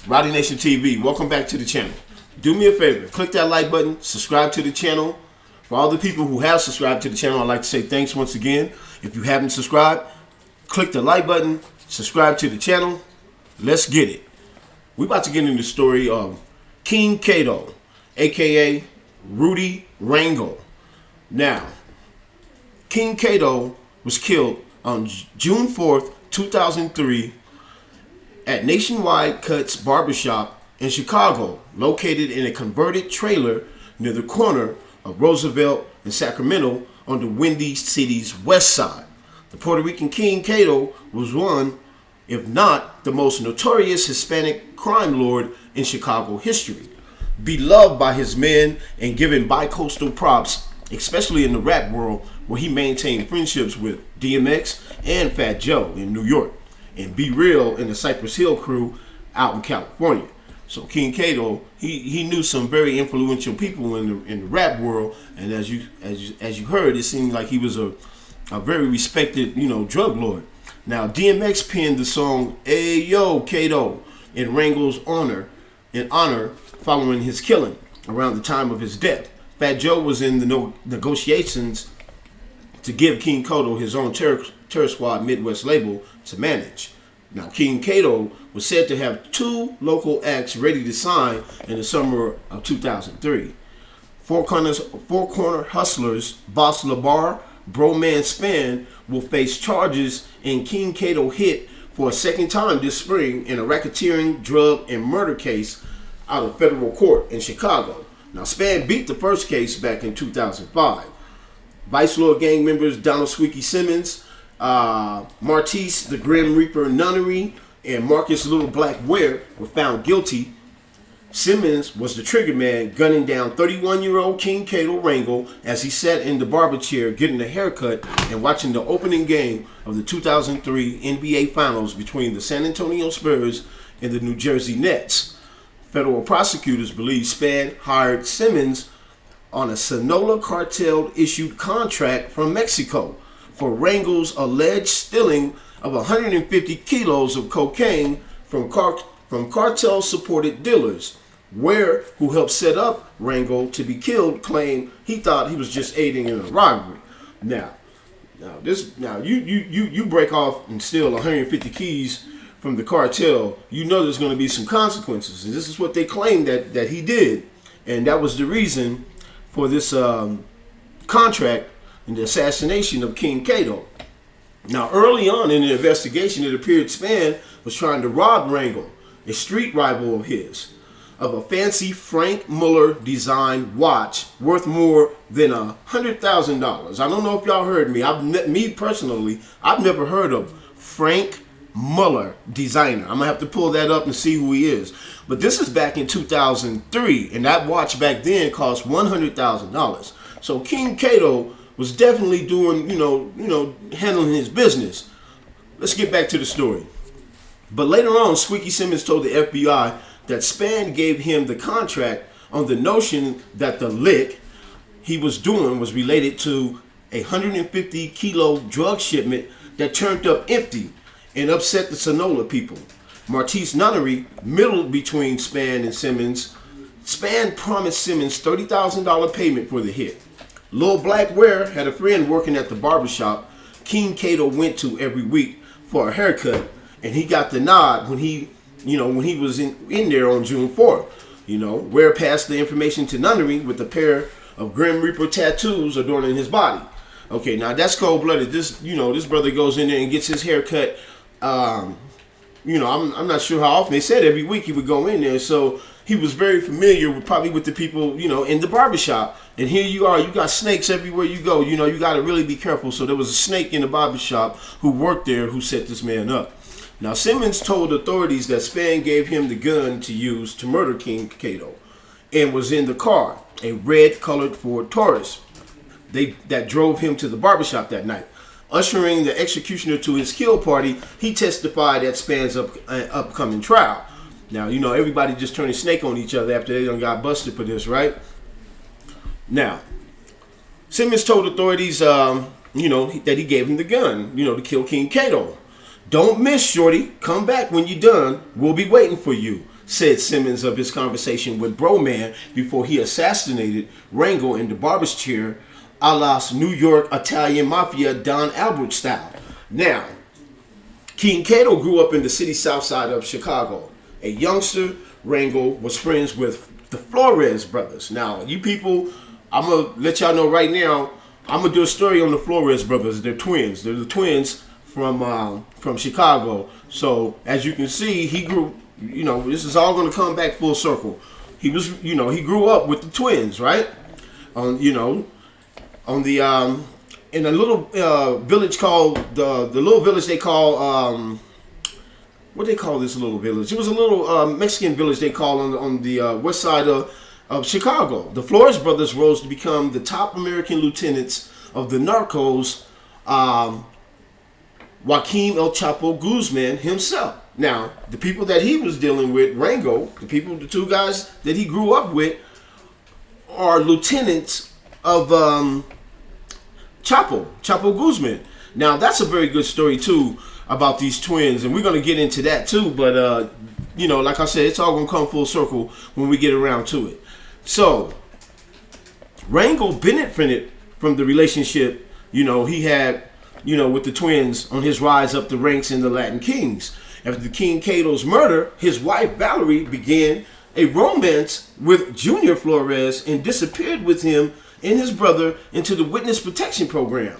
Rowdy Nation TV, welcome back to the channel. Do me a favor, click that like button, subscribe to the channel. For all the people who have subscribed to the channel, I'd like to say thanks once again. If you haven't subscribed, click the like button, subscribe to the channel. Let's get it. We're about to get into the story of King Kato, aka Rudy RANGEL. Now, King Kato was killed on June 4th, 2003 at Nationwide Cuts Barbershop in Chicago, located in a converted trailer near the corner of Roosevelt and Sacramento on the Windy City's west side. The Puerto Rican King Kato was one, if not the most notorious Hispanic crime lord in Chicago history. Beloved by his men and given bi-coastal props, especially in the rap world, where he maintained friendships with DMX and Fat Joe in New York, and Be Real and the Cypress Hill crew out in California. So King Kato, he knew some very influential people in the rap world, and as you heard, it seemed like he was a very respected, drug lord. Now, DMX penned the song "Ayo Kato" in RANGEL's honor following his killing around the time of his death. Fat Joe was in the negotiations to give King Kato his own Terror Squad Midwest label to manage. Now, King Kato was said to have 2 local acts ready to sign in the summer of 2003. Four Corner Hustlers, Boss LaBar, Broman Span will face charges in King Kato hit for a second time this spring in a racketeering, drug, and murder case out of federal court in Chicago. Now, Span beat the first case back in 2005. Vice Lord gang members Donald Squeaky Simmons, Martise the Grim Reaper Nunnery, and Marcus Little Black Ware were found guilty. Simmons was the trigger man gunning down 31-year-old King Kato RANGEL as he sat in the barber chair getting a haircut and watching the opening game of the 2003 NBA Finals between the San Antonio Spurs and the New Jersey Nets. Federal prosecutors believe Span hired Simmons on a Sonora cartel-issued contract from Mexico for RANGEL's alleged stealing of 150 kilos of cocaine from cartel-supported dealers. Ware, who helped set up RANGEL to be killed, claimed he thought he was just aiding in a robbery. Now you break off and steal 150 keys from the cartel, you know there's going to be some consequences, and this is what they claimed that he did, and that was the reason for this contract and the assassination of King Kato. Now, early on in the investigation, it appeared Span was trying to rob RANGEL, a street rival of his, of a fancy Frank Muller designed watch worth more than $100,000. I don't know if y'all heard me. Me personally, I've never heard of Frank Muller designer. I'm gonna have to pull that up and see who he is. But this is back in 2003, and that watch back then cost $100,000. So King Kato was definitely doing, handling his business. Let's get back to the story. But later on, Squeaky Simmons told the FBI that Span gave him the contract on the notion that the lick he was doing was related to a 150 kilo drug shipment that turned up empty and upset the Sonora people. Martise Nunnery middled between Span and Simmons. Span promised Simmons $30,000 payment for the hit. Lil Black Ware had a friend working at the barbershop King Kato went to every week for a haircut, and he got the nod when he was in there on June 4th. Ware passed the information to Nunnery with a pair of Grim Reaper tattoos adorning his body. Okay, now that's cold-blooded. This brother goes in there and gets his haircut. I'm not sure how often. They said every week he would go in there, so he was very familiar with the people, in the barbershop. And here you are, you got snakes everywhere you go. You got to really be careful. So there was a snake in the barbershop who worked there who set this man up. Now, Simmons told authorities that Span gave him the gun to use to murder King Kato and was in the car, a red-colored Ford Taurus, that drove him to the barbershop that night. Ushering the executioner to his kill party, he testified at Span's upcoming trial. Now, everybody just turned a snake on each other after they done got busted for this, right? Now, Simmons told authorities, that he gave him the gun, to kill King Kato. "Don't miss, shorty. Come back when you're done. We'll be waiting for you," said Simmons of his conversation with Bro Man before he assassinated Rangel in the barber's chair, a la New York Italian Mafia Don Albert style. Now, King Kato grew up in the city south side of Chicago. A youngster, Rangel was friends with the Flores brothers. Now, you people, I'm going to let y'all know right now, I'm going to do a story on the Flores brothers. They're twins. They're the twins from Chicago. So, as you can see, he grew, this is all going to come back full circle. He was, he grew up with the twins, right? In a little village called, the little village they call, what they call this little village? It was a little Mexican village they call on the west side of Chicago. The Flores brothers rose to become the top American lieutenants of the narcos, Joaquin El Chapo Guzman himself. Now, the people that he was dealing with, Rangel, the two guys that he grew up with, are lieutenants of Chapo Guzman. Now, that's a very good story, too, about these twins, and we're going to get into that, too, but, like I said, it's all going to come full circle when we get around to it. So, Rangel benefited from the relationship, he had, with the twins on his rise up the ranks in the Latin Kings. After King Kato's murder, his wife Valerie began a romance with Junior Flores and disappeared with him and his brother into the witness protection program.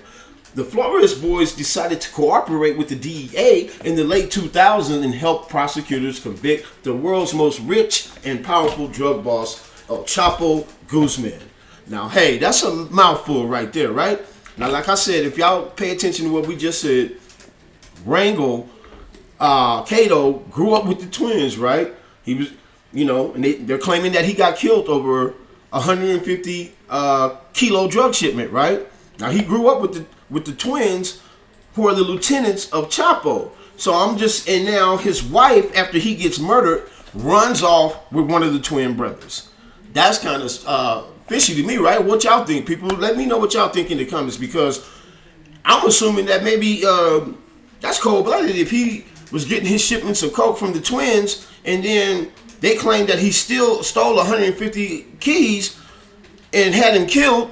The Flores boys decided to cooperate with the DEA in the late 2000s and help prosecutors convict the world's most rich and powerful drug boss, El Chapo Guzman. Now, hey, that's a mouthful right there, right? Now, like I said, if y'all pay attention to what we just said, Rangel, Kato grew up with the twins, right? He was, and they're claiming that he got killed over 150 kilo drug shipment, right? Now, he grew up with the twins who are the lieutenants of Chapo. So and now his wife, after he gets murdered, runs off with one of the twin brothers. That's kind of fishy to me, right? What y'all think, people? Let me know what y'all think in the comments, because I'm assuming that maybe that's cold-blooded. If he was getting his shipments of coke from the twins, and then they claim that he still stole 150 keys and had him killed,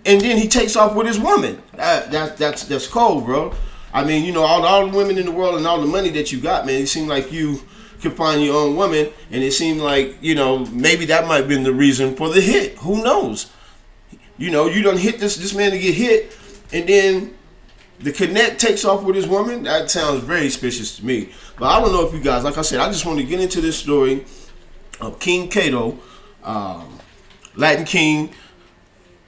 and then he takes off with his woman. That's cold, bro. I mean, all the women in the world and all the money that you got, man, it seemed like you could find your own woman, and it seemed like, maybe that might have been the reason for the hit. Who knows? You done hit this man to get hit, and then the connect takes off with his woman. That sounds very suspicious to me. But I don't know if you guys, like I said, I just want to get into this story of King Kato, Latin King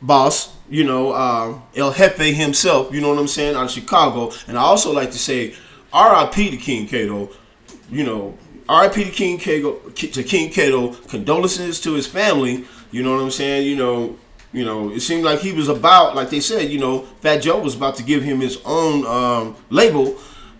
boss, El Heffe himself, you know what I'm saying, out of Chicago. And I also like to say R.I.P. to King Kato, R.I.P. to King Kato, condolences to his family, you know what I'm saying, it seemed like he was about, like they said, Fat Joe was about to give him his own label,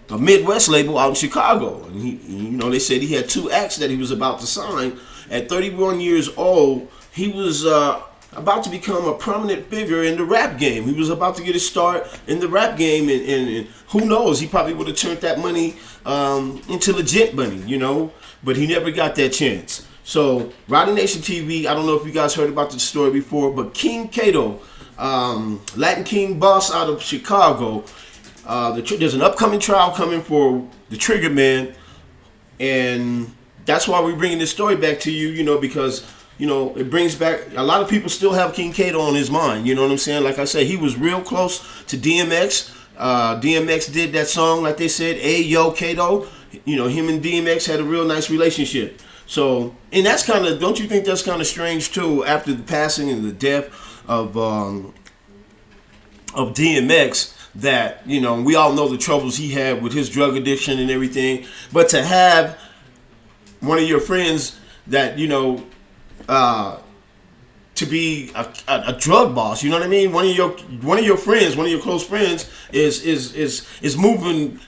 a Midwest label out in Chicago. And he, they said he had 2 acts that he was about to sign. At 31 years old, he was about to become a prominent figure in the rap game. He was about to get his start in the rap game, and who knows, he probably would have turned that money into legit money, but he never got that chance. So, Rowdy Nation TV, I don't know if you guys heard about this story before, but King Kato, Latin King boss out of Chicago, there's an upcoming trial coming for the Trigger Man, and that's why we're bringing this story back to you, because, it brings back, a lot of people still have King Kato on his mind, you know what I'm saying? Like I said, he was real close to DMX. DMX did that song, like they said, "Hey, yo, Kato." Him and DMX had a real nice relationship. So, and that's kind of, don't you think that's kind of strange too, after the passing and the death of DMX, that, we all know the troubles he had with his drug addiction and everything, but to have one of your friends that, to be a drug boss, you know what I mean? One of your friends, one of your close friends is moving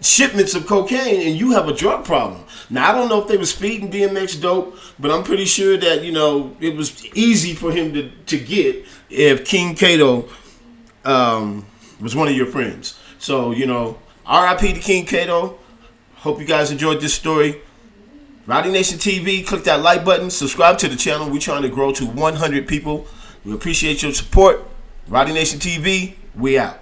shipments of cocaine, and you have a drug problem. Now, I don't know if they was feeding DMX dope, but I'm pretty sure that, it was easy for him to get if King Kato was one of your friends. So, R.I.P. to King Kato. Hope you guys enjoyed this story. Roddy Nation TV, click that like button, subscribe to the channel. We're trying to grow to 100 people. We appreciate your support. Roddy Nation TV, we out.